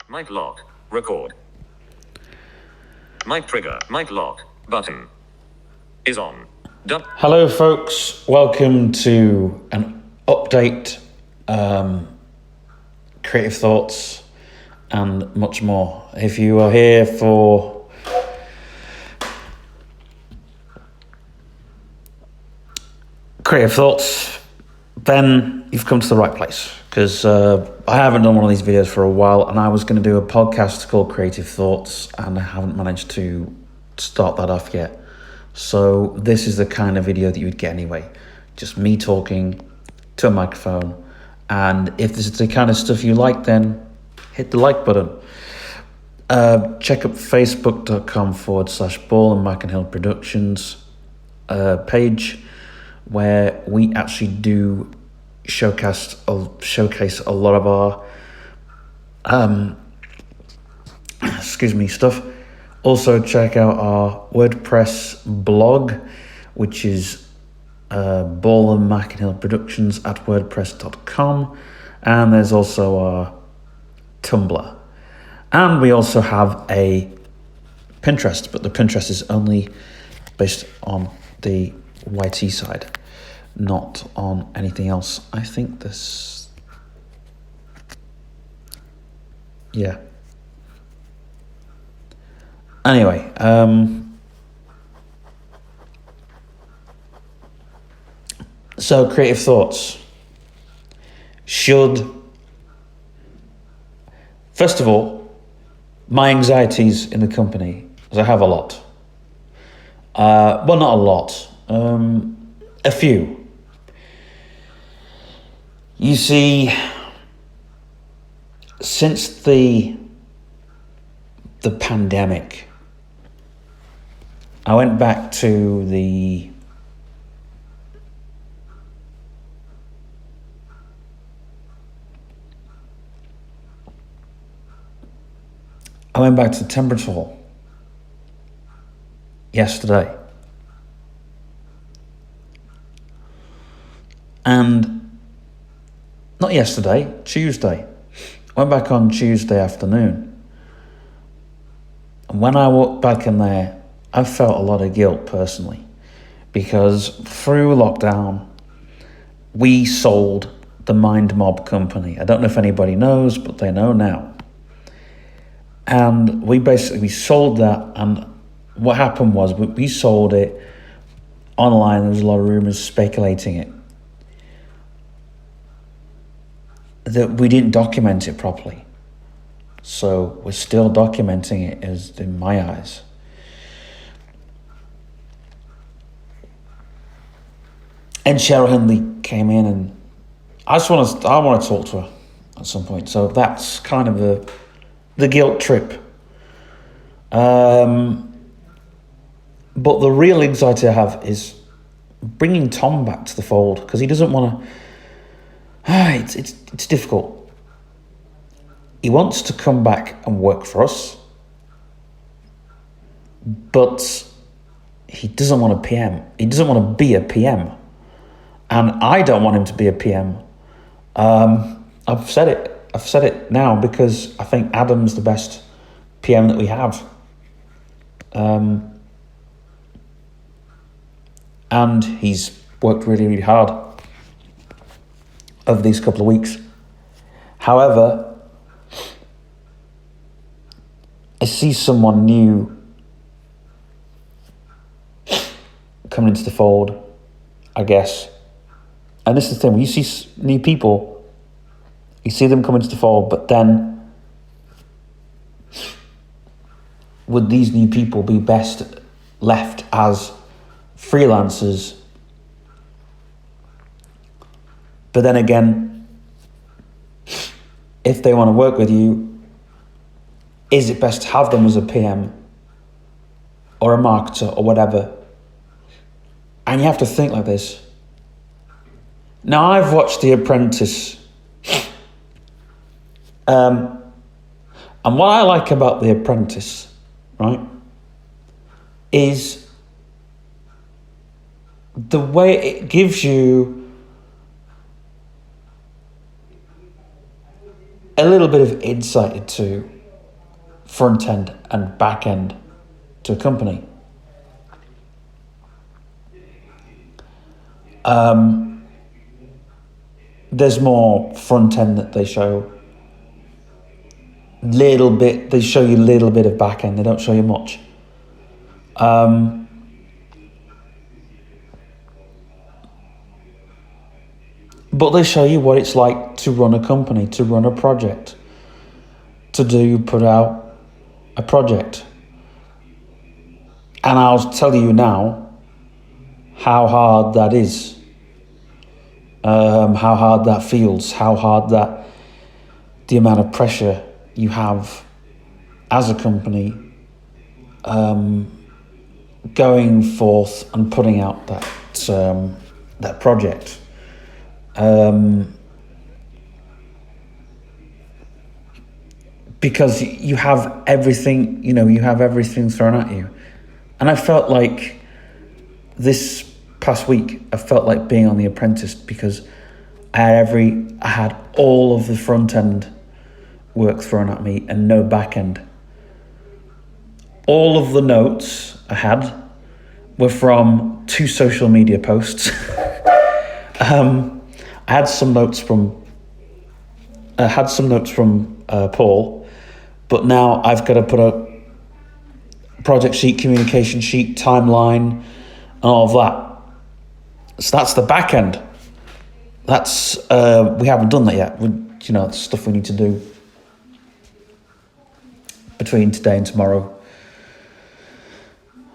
Mic lock. Record. Mic trigger. Mic lock. Button is on. Hello folks, welcome to an update, creative thoughts and much more. If you are here for creative thoughts, then you've come to the right place, because I haven't done one of these videos for a while, and I was going to do a podcast called Creative Thoughts, and I haven't managed to start that off yet. So this is the kind of video that you would get anyway. Just me talking to a microphone. And if this is the kind of stuff you like, then hit the like button. Check up facebook.com/Ball and Mackenhill Productions page, where we actually do showcase a lot of our stuff. Also check out our WordPress blog, which is Ball and Mackenhill Productions at wordpress.com, and there's also our Tumblr. And we also have a Pinterest, but the Pinterest is only based on the YT side, not on anything else. I think this... yeah. Anyway, so creative thoughts. First of all, my anxieties in the company, because I have a lot. Well, not a lot, a few. You see, since the pandemic, I went back to the Temperature Hall yesterday, and not yesterday, Tuesday. I went back on Tuesday afternoon, and when I walked back in there, I felt a lot of guilt personally, because through lockdown, we sold the Mind Mob company. I don't know if anybody knows, but they know now. And we sold that, and what happened was we sold it online. There was a lot of rumors speculating it, that we didn't document it properly. So we're still documenting it, as in my eyes. And Cheryl Hindley came in, and I want to talk to her at some point. So that's kind of the guilt trip. But the real anxiety I have is bringing Tom back to the fold, because he doesn't want to. It's difficult. He wants to come back and work for us, but he doesn't want a PM. He doesn't want to be a PM. And I don't want him to be a PM. I've said it now, because I think Adam's the best PM that we have. And he's worked really, really hard over these couple of weeks. However, I see someone new coming into the fold, I guess. And this is the thing, when you see new people, you see them come into the fold, but then would these new people be best left as freelancers? But then again, if they want to work with you, is it best to have them as a PM or a marketer or whatever? And you have to think like this. Now, I've watched The Apprentice, and what I like about The Apprentice, right, is the way it gives you a little bit of insight into front end and back end to a company. There's more front end that they show. They show you a little bit of back end. They don't show you much. But they show you what it's like to run a company, to run a project, put out a project. And I'll tell you now how hard that is, how hard that feels, how hard that, the amount of pressure you have as a company going forth and putting out that project. Because you have everything, you have everything thrown at you. And I felt like this past week, I felt like being on The Apprentice, because I had all of the front end work thrown at me and no back end. All of the notes I had were from 2 social media posts. I had some notes from Paul, but now I've got to put a project sheet, communication sheet, timeline, and all of that. So that's the back end. That's we haven't done that yet. It's stuff we need to do between today and tomorrow.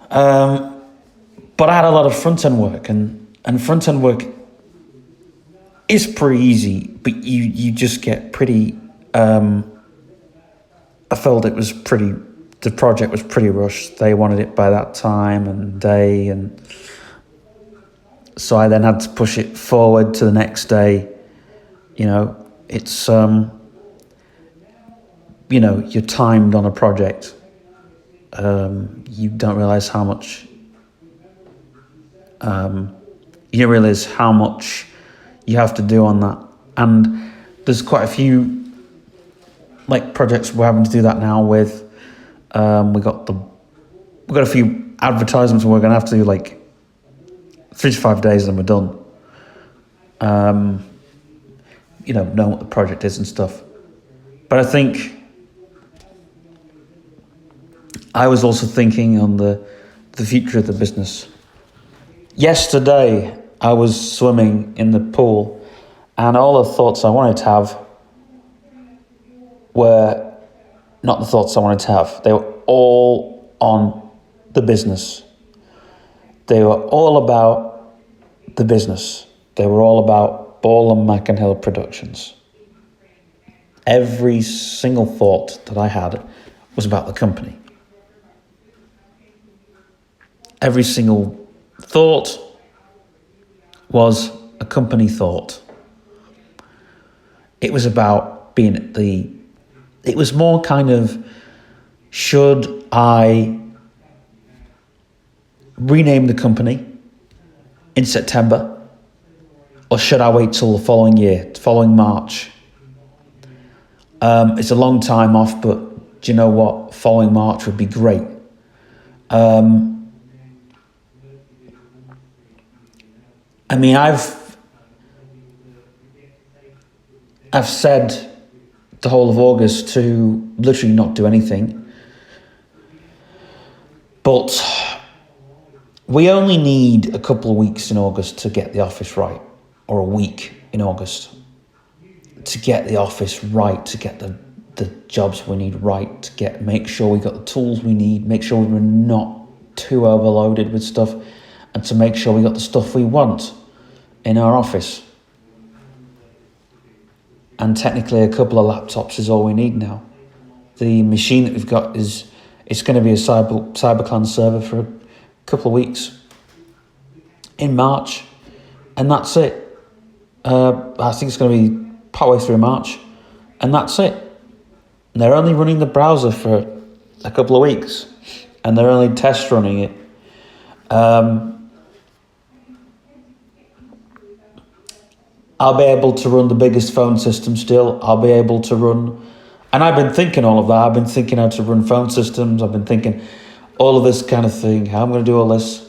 But I had a lot of front end work, and front end work is pretty easy, but you just get pretty. I felt the project was pretty rushed. They wanted it by that time and day, and so I then had to push it forward to the next day. It's you're timed on a project. You don't realize how much. You don't realize how much you have to do on that, and there's quite a few projects we're having to do that now with. We got a few advertisements we're going to have to do 3 to 5 days, and we're done. Know what the project is and stuff. But I think I was also thinking on the future of the business. Yesterday, I was swimming in the pool, and all the thoughts I wanted to have were not the thoughts I wanted to have. They were all on the business. They were all about the business. They were all about Ball and Mackenhill Productions. Every single thought that I had was about the company. Every single thought was a company thought. It was about it was more kind of, should I rename the company in September, or should I wait till the following March? It's a long time off, but do you know what? Following March would be great. I've said the whole of August to literally not do anything, but we only need a couple of weeks in August to get the office right, or a week in August to get the office right, to get the jobs we need right, to make sure we got the tools we need, make sure we're not too overloaded with stuff, and to make sure we got the stuff we want in our office. And technically, a couple of laptops is all we need now. The machine that we've got it's going to be a CyberClan server for a couple of weeks in March, and that's it. I think it's going to be partway through March, and that's it. And they're only running the browser for a couple of weeks, and they're only test running it. I'll be able to run the biggest phone system still. I'll be able to run, and I've been thinking all of that. I've been thinking how to run phone systems. I've been thinking all of this kind of thing, how I'm going to do all this.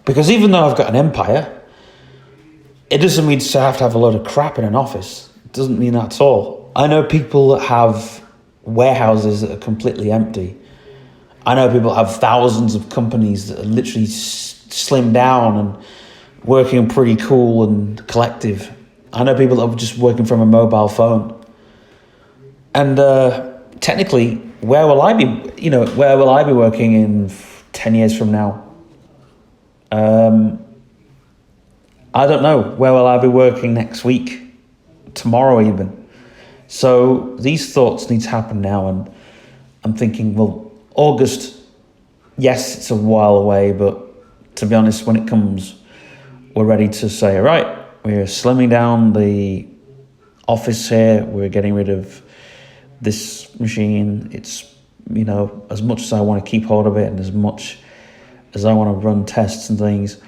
Because even though I've got an empire, it doesn't mean to have a load of crap in an office. It doesn't mean that at all. I know people that have warehouses that are completely empty. I know people that have thousands of companies that are literally slimmed down and working pretty cool and collective. I know people that are just working from a mobile phone. And technically, where will I be working in 10 years from now? I don't know. Where will I be working next week? Tomorrow even. So these thoughts need to happen now, and I'm thinking, well, August, yes, it's a while away, but to be honest, when it comes, we're ready to say, all right, we're slimming down the office here, we're getting rid of this machine. It's, as much as I want to keep hold of it and as much as I want to run tests and things,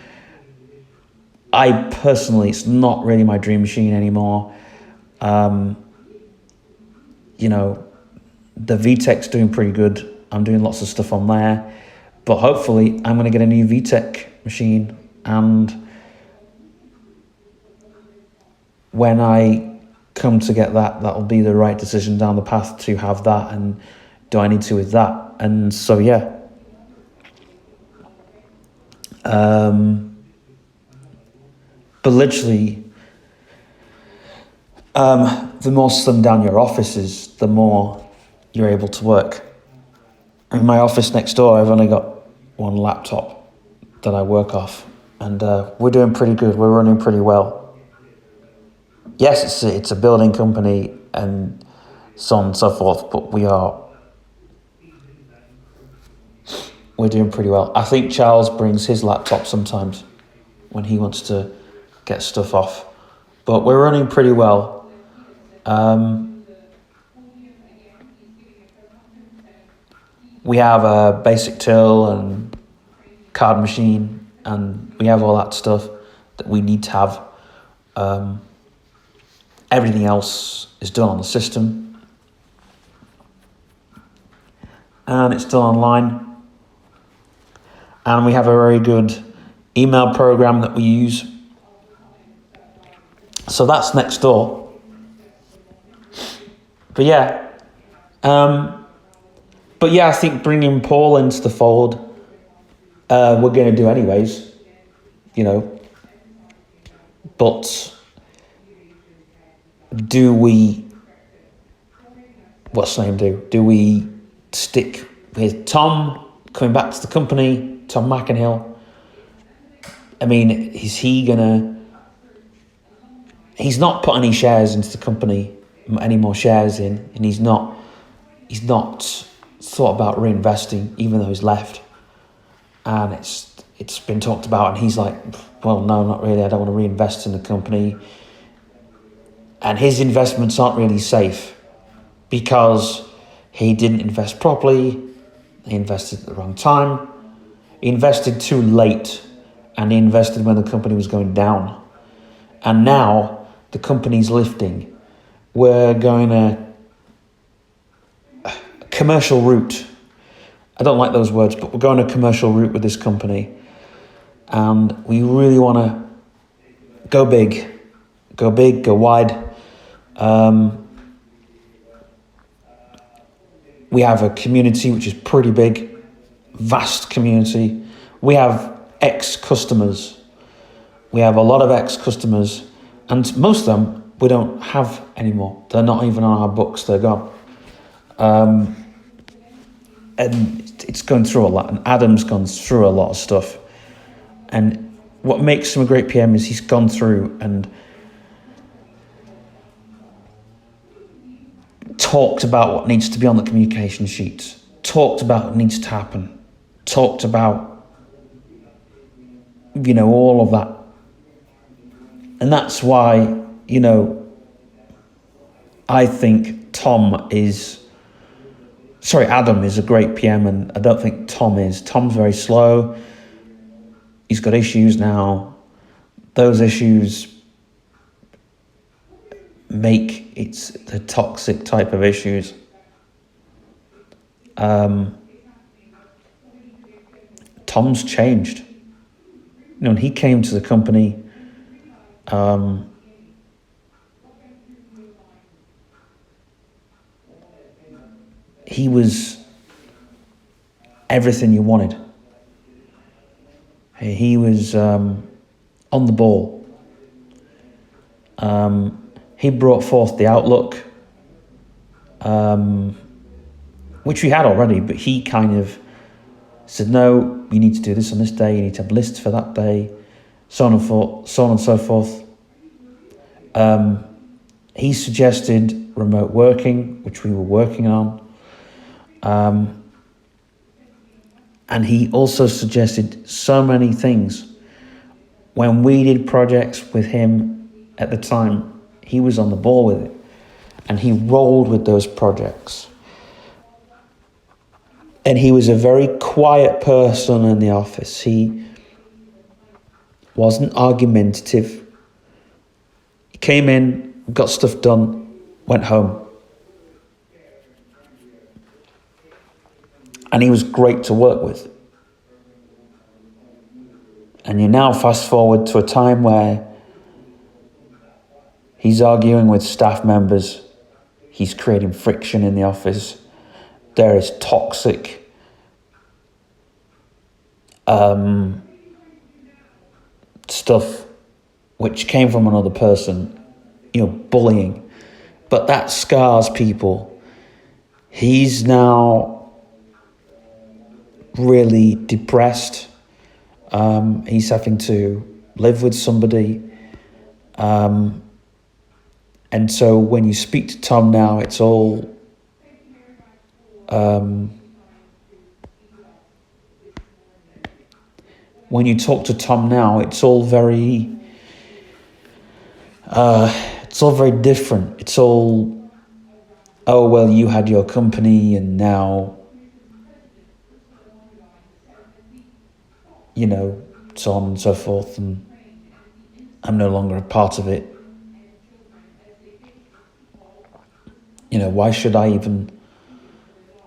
I personally, it's not really my dream machine anymore. The VTech's doing pretty good. I'm doing lots of stuff on there, but hopefully I'm going to get a new VTech machine, and when I come to get that, that'll be the right decision down the path to have that, and do I need to with that? And so, yeah. But literally, the more slimmed down your office is, the more you're able to work. In my office next door, I've only got one laptop that I work off, and we're doing pretty good. We're running pretty well. Yes, it's a building company and so on and so forth, but we're doing pretty well. I think Charles brings his laptop sometimes when he wants to get stuff off, but we're running pretty well. We have a basic till and card machine, and we have all that stuff that we need to have. Everything else is done on the system, and it's still online. And we have a very good email program that we use. So that's next door. But yeah, I think bringing Paul into the fold, we're going to do anyways, but do we we stick with Tom coming back to the company, Tom McInhill? I mean, he's not put any shares into the company, any more shares in, and he's not thought about reinvesting, even though he's left. And it's been talked about, and he's like, well, no, not really. I don't want to reinvest in the company. And his investments aren't really safe because he didn't invest properly. He invested at the wrong time. He invested too late, and he invested when the company was going down. And now the company's lifting. We're going a commercial route. I don't like those words, but we're going a commercial route with this company. And we really want to go big, go wide. We have a community which is pretty big, vast community. We have ex-customers. We have a lot of ex-customers, and most of them we don't have anymore. They're not even on our books, they're gone. And it's going through a lot, and Adam's gone through a lot of stuff. And what makes him a great PM is he's gone through and talked about what needs to be on the communication sheets, talked about what needs to happen, talked about, all of that. And that's why, I think Adam is a great PM, and I don't think Tom is. Tom's very slow. He's got issues now. Those issues make it's the toxic type of issues. Tom's changed. When he came to the company, he was everything you wanted. He was on the ball. He brought forth the outlook, which we had already, but he kind of said, no, you need to do this on this day, you need to have lists for that day, so on and so forth. He suggested remote working, which we were working on. And he also suggested so many things. When we did projects with him at the time, he was on the ball with it. And he rolled with those projects. And he was a very quiet person in the office. He wasn't argumentative. He came in, got stuff done, went home. And he was great to work with. And you now fast forward to a time where he's arguing with staff members. He's creating friction in the office. There is toxic stuff which came from another person, bullying. But that scars people. He's now really depressed. He's having to live with somebody. And so when you speak to Tom now, it's all when you talk to Tom now, it's all very different. It's all, oh, well, you had your company and now, so on and so forth, and I'm no longer a part of it. Why should I even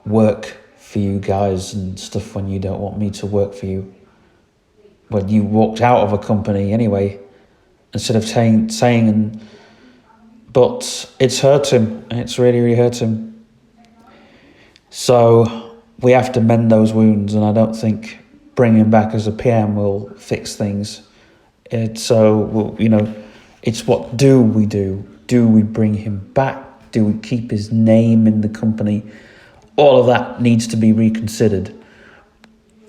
work for you guys and stuff when you don't want me to work for you? Well, you walked out of a company anyway, instead of saying, but it's hurt him. It's really, really hurt him. So we have to mend those wounds, and I don't think bringing him back as a PM will fix things. It's what do we do? Do we bring him back? Do we keep his name in the company? All of that needs to be reconsidered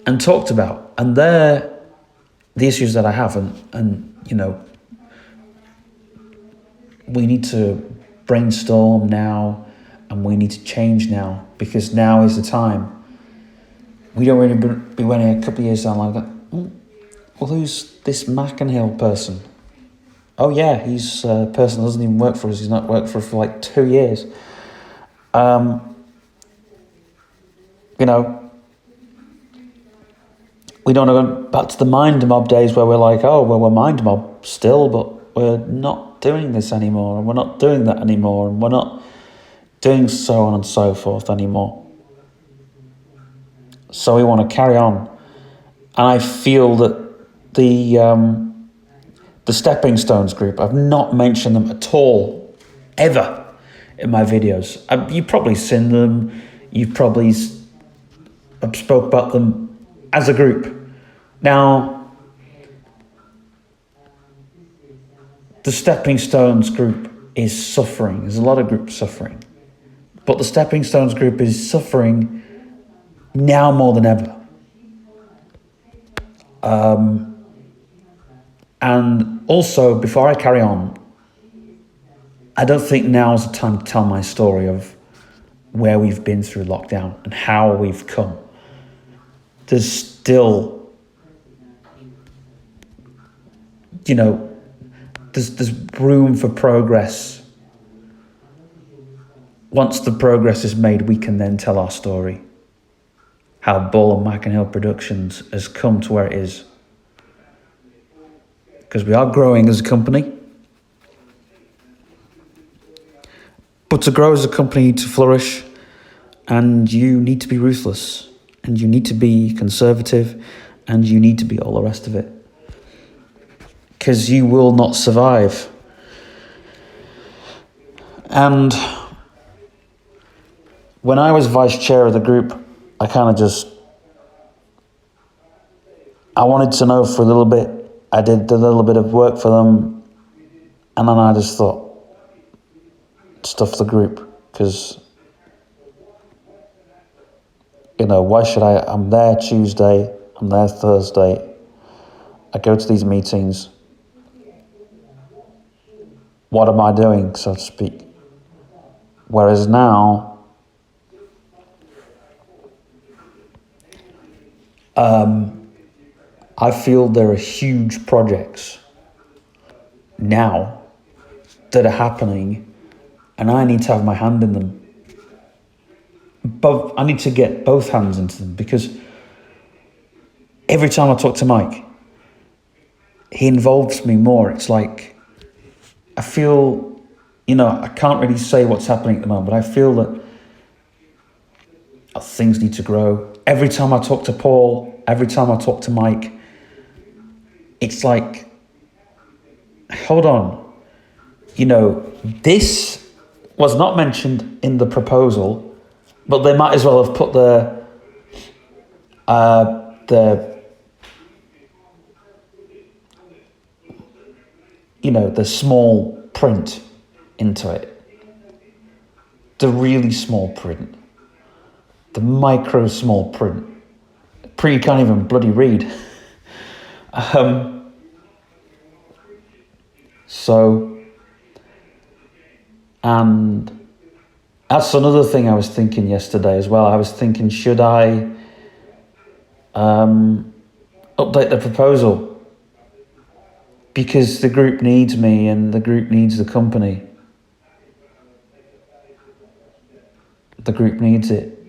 and talked about. And they're the issues that I have. And we need to brainstorm now, and we need to change now, because now is the time. We don't really be waiting a couple of years down like that. Well, who's this Mackenhill person? Oh yeah, he's a person that doesn't even work for us. He's not worked for us for like 2 years. We don't want to go back to the Mind Mob days where we're like, oh, well, we're Mind Mob still, but we're not doing this anymore, and we're not doing that anymore, and we're not doing so on and so forth anymore. So we want to carry on. And I feel that the Stepping Stones group, I've not mentioned them at all, ever, in my videos. You've probably seen them. You've probably spoke about them as a group. Now, the Stepping Stones group is suffering. There's a lot of groups suffering. But the Stepping Stones group is suffering now more than ever. And also, before I carry on, I don't think now is the time to tell my story of where we've been through lockdown and how we've come. There's still, there's room for progress. Once the progress is made, we can then tell our story. How Ball and Mackenhill Productions has come to where it is. Because we are growing as a company. But to grow as a company, to flourish, and you need to be ruthless, and you need to be conservative, and you need to be all the rest of it. Because you will not survive. And when I was vice chair of the group, I wanted to know for a little bit. I did a little bit of work for them, and then I just thought, stuff the group, because, why should I? I'm there Tuesday, I'm there Thursday, I go to these meetings. What am I doing, so to speak? Whereas now, I feel there are huge projects now that are happening, and I need to have my hand in them. I need to get both hands into them, because every time I talk to Mike, he involves me more. It's like, I feel, I can't really say what's happening at the moment, but I feel that things need to grow. Every time I talk to Paul, every time I talk to Mike, it's like, hold on, this was not mentioned in the proposal, but they might as well have put the small print into it. The really small print. The micro small print. You can't even bloody read. And that's another thing I was thinking yesterday as well. I was thinking, should I update the proposal? Because the group needs me and the group needs the company. The group needs it.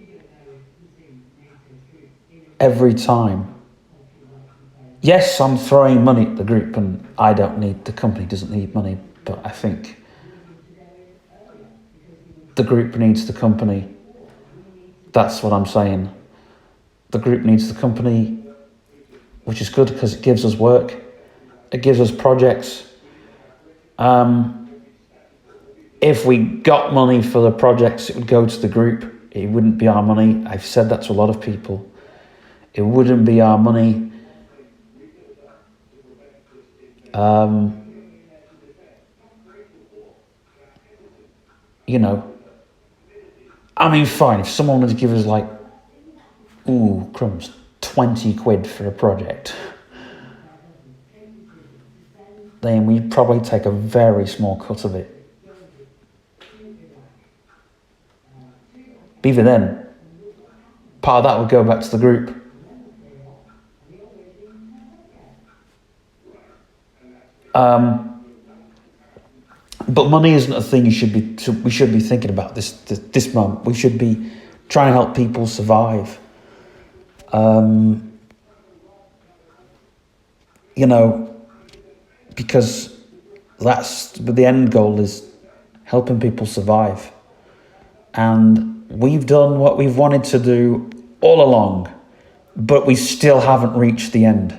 Every time. Yes, I'm throwing money at the group, and the company doesn't need money, but I think the group needs the company. That's what I'm saying. The group needs the company, which is good because it gives us work. It gives us projects. If we got money for the projects, it would go to the group. It wouldn't be our money. I've said that to a lot of people. It wouldn't be our money. Fine, if someone would give us crumbs, 20 quid for a project, then we'd probably take a very small cut of it. But even then, part of that would go back to the group. But money isn't a thing we should be thinking about this month. We should be trying to help people survive. Because that's the end goal, is helping people survive. And we've done what we've wanted to do all along, but we still haven't reached the end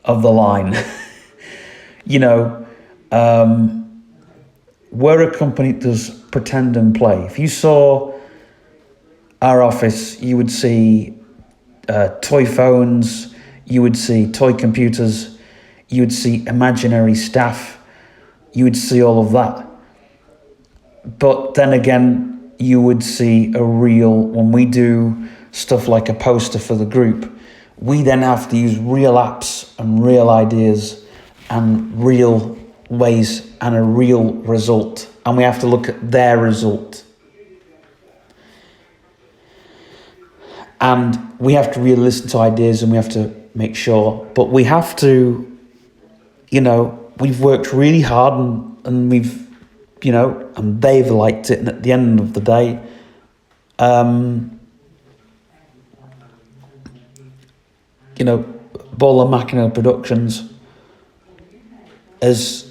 of the line. We're a company that does pretend and play. If you saw our office, you would see toy phones, you would see toy computers, you would see imaginary staff, you would see all of that. But then again, you would see when we do stuff like a poster for the group, we then have to use real apps and real ideas and real ways and a real result. And we have to look at their result. And we have to really listen to ideas, and we have to make sure. But we have to, we've worked really hard and we've, and they've liked it. And at the end of the day, Bola Machina Productions is,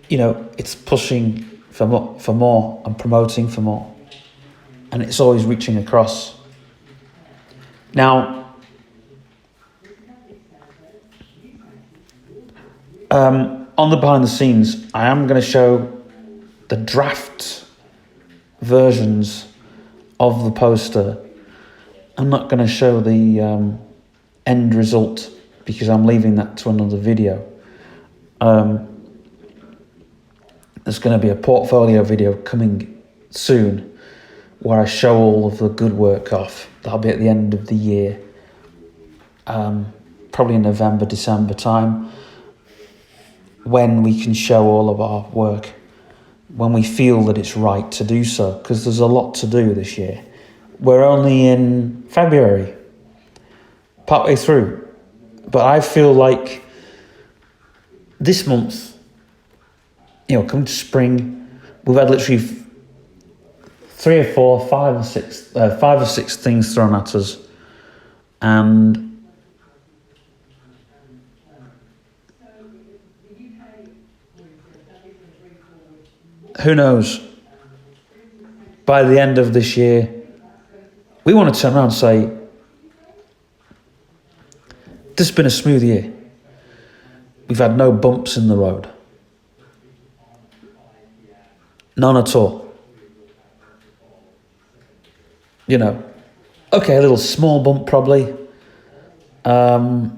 it's pushing for more. I'm promoting for more. And it's always reaching across. Now, on the behind the scenes, I am going to show the draft versions of the poster. I'm not going to show the end result because I'm leaving that to another video. There's going to be a portfolio video coming soon where I show all of the good work off. That'll be at the end of the year, probably in November, December time, when we can show all of our work, when we feel that it's right to do so, because there's a lot to do this year. We're only in February, partway through, but I feel like this month, coming to spring, we've had literally 3 or 4, 5 or 6 things thrown at us, and who knows, by the end of this year, we want to turn around and say, this has been a smooth year. We've had no bumps in the road. None at all. Okay, a little small bump probably. But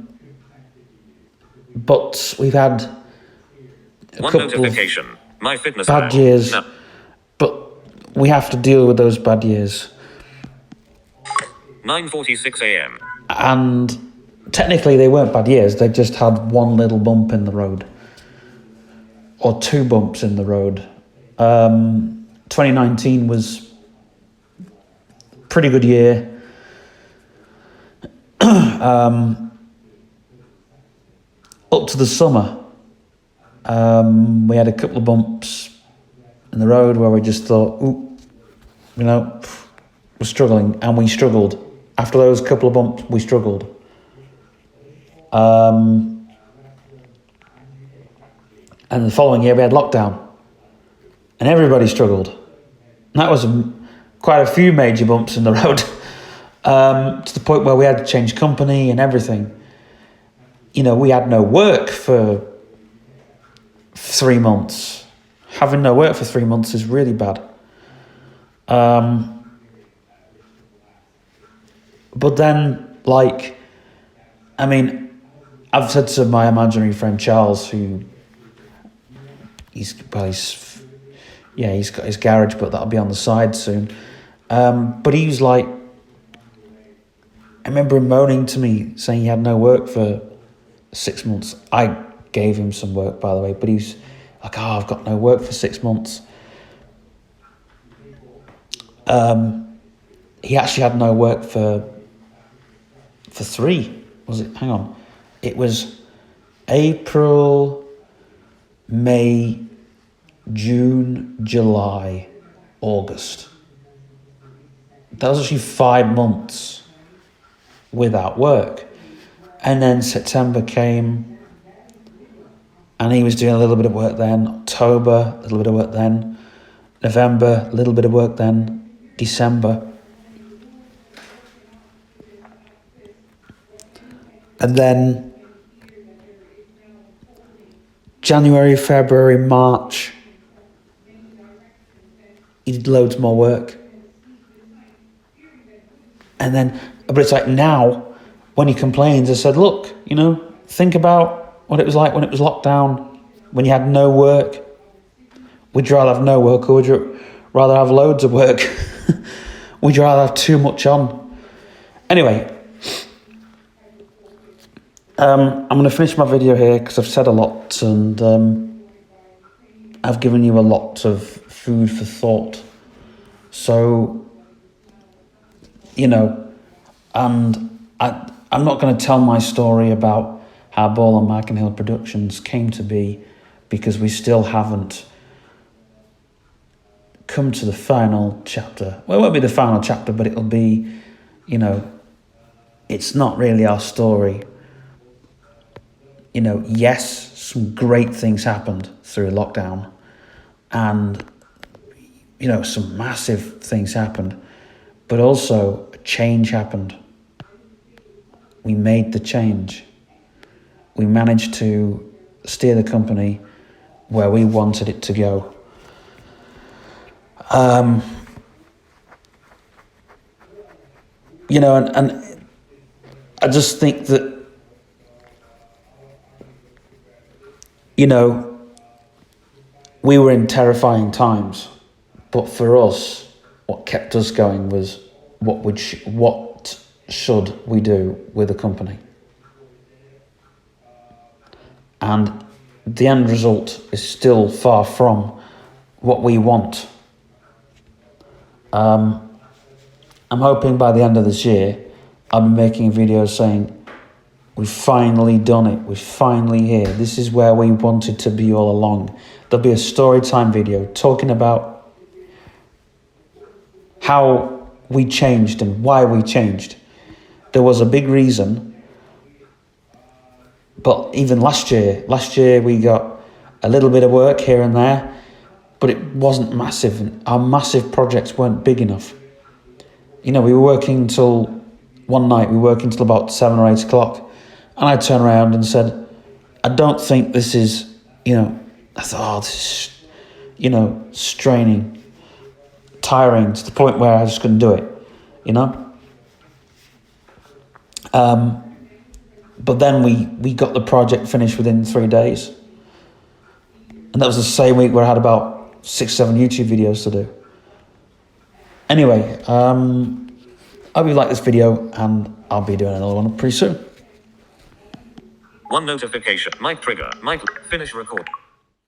we've had a One couple notification. My fitness bad pal. years. No. But we have to deal with those bad years. 9:46 a.m. And technically they weren't bad years. They just had one little bump in the road. Or 2 bumps in the road. 2019 was a pretty good year. Up to the summer, we had a couple of bumps in the road where we just thought, we're struggling, and we struggled. After those couple of bumps, we struggled. And the following year we had lockdown, and everybody struggled. And that was quite a few major bumps in the road, to the point where we had to change company and everything. We had no work for 3 months. Having no work for 3 months is really bad. But then, I've said to my imaginary friend Charles, who he's got his garage, but that'll be on the side soon. But he was like, I remember him moaning to me, saying he had no work for 6 months. I gave him some work, by the way, but he's like, I've got no work for 6 months. He actually had no work for 3, was it? Hang on. It was April, May, June, July, August. That was actually 5 months without work. And then September came, and he was doing a little bit of work then. October, a little bit of work then. November, a little bit of work then. December. And then January, February, March, he did loads more work. And then, but it's like now, when he complains, I said, look, think about what it was like when it was locked down, when you had no work. Would you rather have no work, or would you rather have loads of work? Would you rather have too much on? Anyway, I'm going to finish my video here because I've said a lot, and I've given you a lot of food for thought. So, and I'm not going to tell my story about how Ball and Mike and Hill Productions came to be, because we still haven't come to the final chapter. Well, it won't be the final chapter, but it'll be, it's not really our story. Yes, some great things happened through lockdown, and some massive things happened, but also a change happened. We made the change. We managed to steer the company where we wanted it to go. And I just think that, we were in terrifying times, but for us, what kept us going was what should we do with the company? And the end result is still far from what we want. I'm hoping by the end of this year, I'll be making a video saying, we've finally done it. We're finally here. This is where we wanted to be all along. There'll be a story time video talking about how we changed and why we changed. There was a big reason, but even last year we got a little bit of work here and there, but it wasn't massive. Our massive projects weren't big enough. We were working till one night, we were working till about 7 or 8 o'clock. And I turned around and said, I don't think this is, I thought, this is, straining, tiring to the point where I just couldn't do it, But then we got the project finished within 3 days. And that was the same week where I had about 6, 7 YouTube videos to do. Anyway, I hope you like this video, and I'll be doing another one pretty soon. One notification. Mic trigger. Mic finish record.